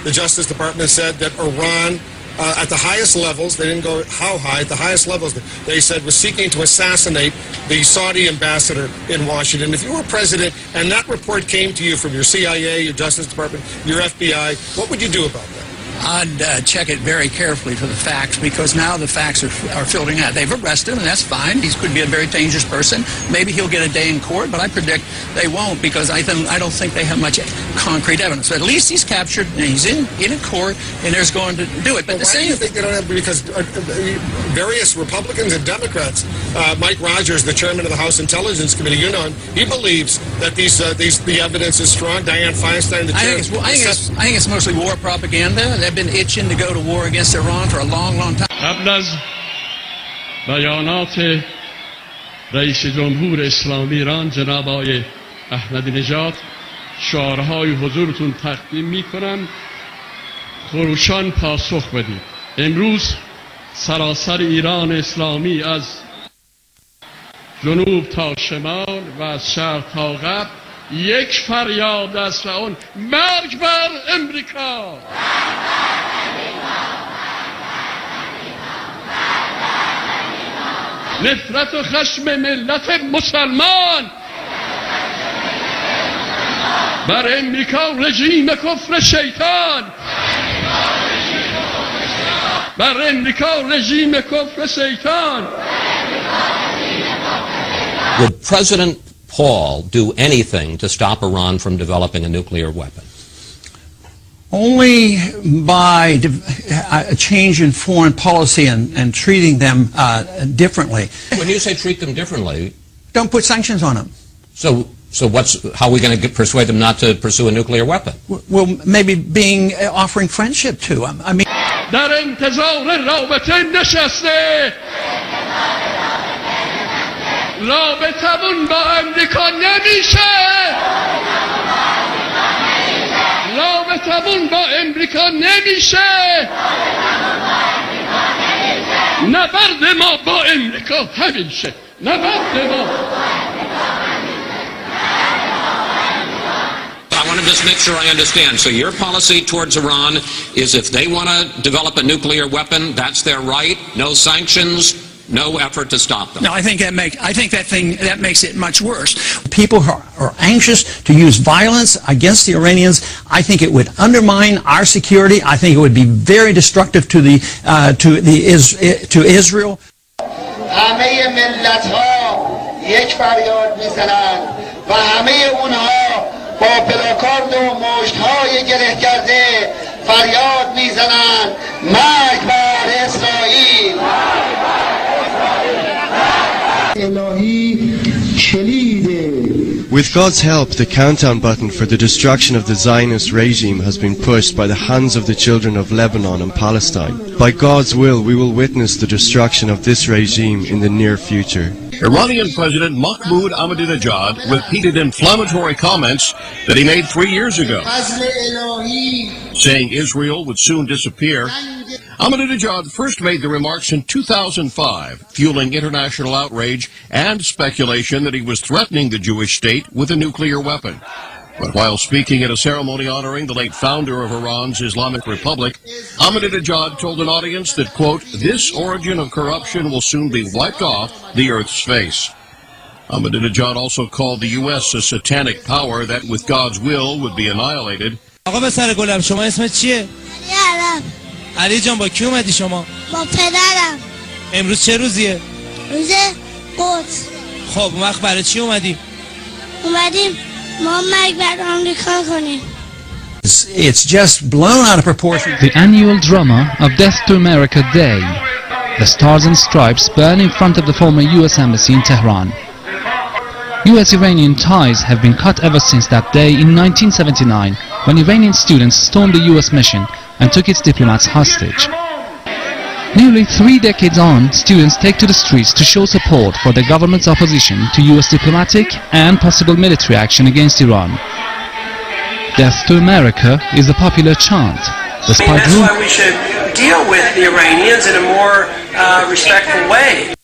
the Justice Department said that Iran, at the highest levels, they didn't go how high, at the highest levels, they said was seeking to assassinate the Saudi ambassador in Washington. If you were president and that report came to you from your CIA, your Justice Department, your FBI, what would you do about that? I'd check it very carefully for the facts, because now the facts are filtering out. They've arrested him, and that's fine. He could be a very dangerous person. Maybe he'll get a day in court, but I predict they won't, because I don't think they have much concrete evidence. But at least he's captured, and he's in a court, and there's going to do it. But why do you think they don't have? Because various Republicans and Democrats, Mike Rogers, the chairman of the House Intelligence Committee, you know him, he believes that the evidence is strong. Dianne Feinstein, the chair, I think it's mostly war propaganda. They've been itching to go to war against Iran for a long, long time. قبل از بیانات رئیس جمهور اسلامی ایران جناب آقای احمدی نژاد شعارهای حضورتون تقدیم می‌کنم. خروشان پاسخ بدید. امروز سراسر ایران اسلامی از جنوب تا شمال و از شرق تا غرب یک فریاد است و اون مرگ بر امریکا. نفرت و خشم ملت مسلمان بر امریکا رژیم کفر شیطان، بر امریکا رژیم کفر شیطان. Would President Paul do anything to stop Iran from developing a nuclear weapon? Only by a change in foreign policy and treating them differently. When you say treat them differently, don't put sanctions on them. So how are we going to persuade them not to pursue a nuclear weapon? Well, maybe offering friendship to them. I mean. در انتظار رابطه نشسته. رابطمون با امریکا نمیشه. رابطمون با امریکا نمیشه. نبرد ما با امریکا همیشه. نبرد ما. I want to just make sure I understand. So your policy towards Iran is if they want to develop a nuclear weapon, that's their right. No sanctions. No effort to stop them. No, I think that makes it much worse. People who are anxious to use violence against the Iranians, I think it would undermine our security. I think it would be very destructive to Israel. همه ملت‌ها یک فریاد میزنند و همه اونها با پلاکارد و مشت‌های گره کرده فریاد میزنند مرگ بر اسرائیل. With God's help, the countdown button for the destruction of the Zionist regime has been pushed by the hands of the children of Lebanon and Palestine. By God's will, we will witness the destruction of this regime in the near future. Iranian President Mahmoud Ahmadinejad repeated inflammatory comments that he made 3 years ago, saying Israel would soon disappear. Ahmadinejad first made the remarks in 2005, fueling international outrage and speculation that he was threatening the Jewish state with a nuclear weapon. But while speaking at a ceremony honoring the late founder of Iran's Islamic Republic, Ahmadinejad told an audience that, quote, this origin of corruption will soon be wiped off the earth's face. Ahmadinejad also called the U.S. a satanic power that, with God's will, would be annihilated. علی جان با کی اومدی شما؟ با پدرم. امروز چه روزیه؟ روز قدس. خب اون وقت برای چی اومدیم؟ اومدیم ما مرگ بر آمریکا کنیم. It's just blown out of proportion. The annual drama of Death to America Day. The stars and stripes burn in front of the former U.S. Embassy in Tehran. U.S.-Iranian ties have been cut ever since that day in 1979, when Iranian students stormed the U.S. mission and took its diplomats hostage. Nearly 3 decades on, students take to the streets to show support for the government's opposition to U.S. diplomatic and possible military action against Iran. Death to America is a popular chant. That's why we should deal with the Iranians in a more respectful way.